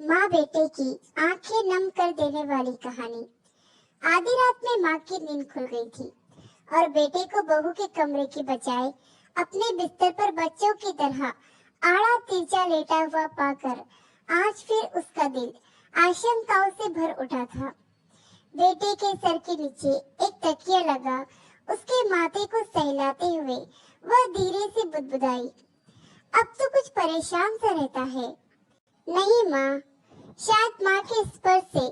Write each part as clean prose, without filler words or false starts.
माँ बेटे की आंखें नम कर देने वाली कहानी। आधी रात में माँ की नींद खुल गई थी और बेटे को बहू के कमरे की बजाय अपने बिस्तर पर बच्चों की तरह आड़ा तिरछा लेटा हुआ पाकर आज फिर उसका दिल आशंकाओं से भर उठा था। बेटे के सर के नीचे एक तकिया लगा उसके माथे को सहलाते हुए वह धीरे से बुदबुदाई, अब तो कुछ परेशान सा रहता है। नहीं माँ, शायद माँ के स्पर्श से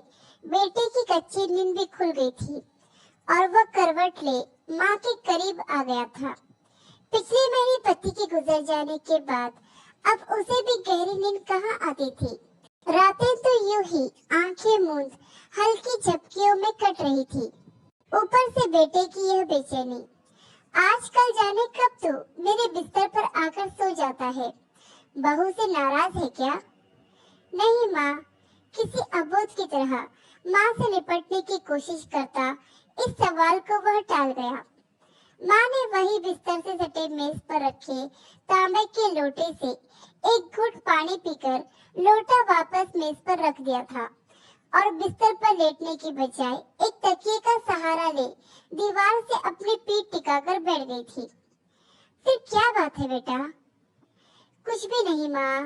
बेटे की कच्ची नींद भी खुल गई थी और वह करवट ले माँ के करीब आ गया था। पिछले महीने पति के गुजर जाने के बाद अब उसे भी गहरी नींद कहाँ आती थी। रातें तो यूं ही आंखें मूंद हल्की झपकियों में कट रही थी। ऊपर से बेटे की यह बेचैनी, आजकल जाने कब तो मेरे बिस्तर पर आकर सो जाता है। बहू से नाराज है क्या? नहीं माँ, किसी अबोध की तरह माँ से निपटने की कोशिश करता इस सवाल को वह टाल गया। माँ ने वही बिस्तर से सटे मेज पर रखे तांबे के लोटे से एक घूंट पानी पीकर लोटा वापस मेज पर रख दिया था और बिस्तर पर लेटने की बजाय एक तकिए का सहारा ले दीवार से अपनी पीठ टिकाकर बैठ गई थी। फिर क्या बात है बेटा? कुछ भी नहीं माँ।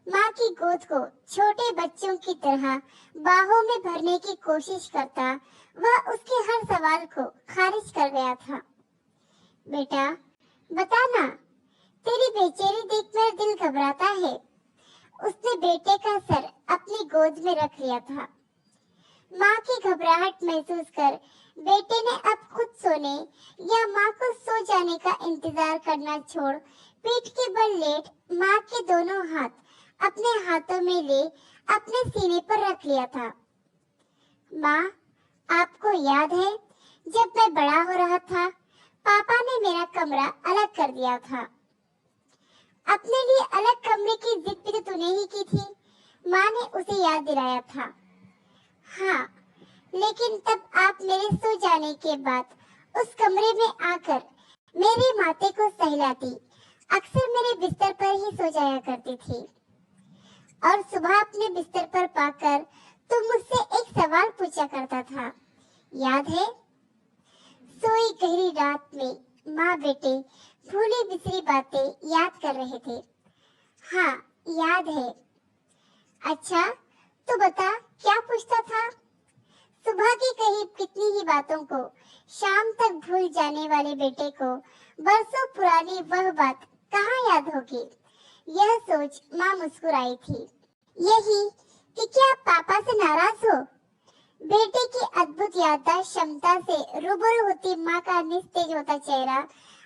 माँ की गोद को छोटे बच्चों की तरह बाहों में भरने की कोशिश करता वह उसके हर सवाल को खारिज कर गया था। बेटा बता ना, तेरी बेचैनी देख मेरा दिल घबराता है। उसने बेटे का सर अपनी गोद में रख लिया था। माँ की घबराहट महसूस कर बेटे ने अब खुद सोने या माँ को सो जाने का इंतजार करना छोड़ पीठ के बल लेट माँ के दोनों हाथ अपने हाथों में ले अपने सीने पर रख लिया था। माँ, आपको याद है जब मैं बड़ा हो रहा था, पापा ने मेरा कमरा अलग कर दिया था। अपने लिए अलग कमरे की जिद भी तो तूने ही की थी, माँ ने उसे याद दिलाया था। हाँ, लेकिन तब आप मेरे सो जाने के बाद उस कमरे में आकर मेरे माथे को सहलाती, अक्सर मेरे बिस्तर पर ही सो जाया करती थी और सुबह अपने बिस्तर पर पाकर तुम मुझसे एक सवाल पूछा करता था, याद है? सोई गहरी रात में माँ बेटे भूली बिसरी बातें याद कर रहे थे। हाँ, याद है। अच्छा, तो बता क्या पूछता था? सुबह की कही कितनी ही बातों को शाम तक भूल जाने वाले बेटे को बरसों पुरानी वह बात कहाँ याद होगी? यह सोच माँ मुस्कुराई थी। यही कि क्या पापा से नाराज हो? बेटे की अद्भुत याददाश्त क्षमता से रूबरू होती माँ का निस्तेज होता चेहरा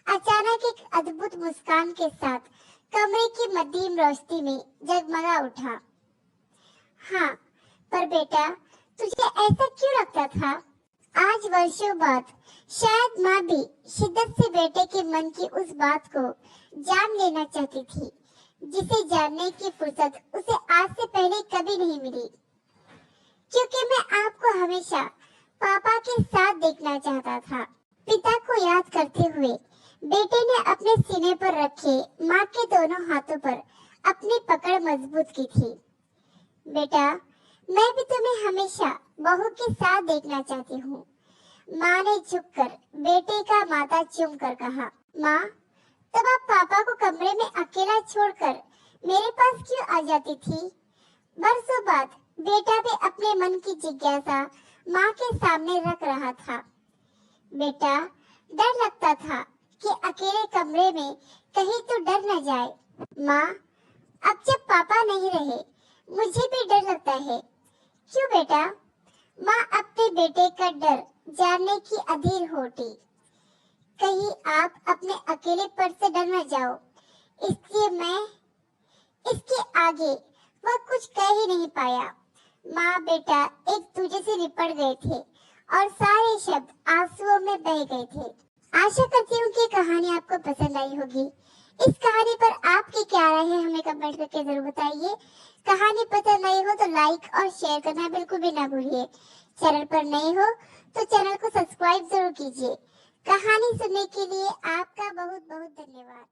अचानक एक अद्भुत मुस्कान के साथ कमरे की मध्यम रोशनी में जगमगा उठा। हाँ, पर बेटा तुझे ऐसा क्यों लगता था? आज वर्षों बाद शायद माँ भी शिद्दत से बेटे के मन की उस बात को जान लेना चाहती थी जिसे जानने की फुर्सत उसे आज से पहले कभी नहीं मिली। क्योंकि मैं आपको हमेशा पापा के साथ देखना चाहता था। पिता को याद करते हुए बेटे ने अपने सीने पर रखे माँ के दोनों हाथों पर अपनी पकड़ मजबूत की थी। बेटा, मैं भी तुम्हें हमेशा बहू के साथ देखना चाहती हूँ। माँ ने झुककर बेटे का माथा चूम कर कहा। माँ, तब आप पापा को कमरे में अकेला छोड़कर मेरे पास क्यों आ जाती थी? बरसों बाद बेटा भी अपने मन की जिज्ञासा माँ के सामने रख रहा था। बेटा, डर लगता था कि अकेले कमरे में कहीं तो डर न जाए। माँ, अब जब पापा नहीं रहे मुझे भी डर लगता है। क्यों बेटा? माँ अपने बेटे का डर जानने की अधीर होती। कहीं आप अपने अकेलेपन से डर न जाओ, इसलिए मैं इसके आगे वह कुछ कह ही नहीं पाया। माँ बेटा एक दूसरे से लिपट गए थे और सारे शब्द आंसुओं में बह गए थे। आशा करती हूँ कि कहानी आपको पसंद आई होगी। इस कहानी पर आपकी क्या राय है हमें कमेंट करके जरूर बताइए। कहानी पसंद आई हो तो लाइक और शेयर करना बिल्कुल भी ना भूलिए। चैनल पर नए हो तो चैनल को सब्सक्राइब जरूर कीजिए। कहानी सुनने के लिए आपका बहुत बहुत धन्यवाद।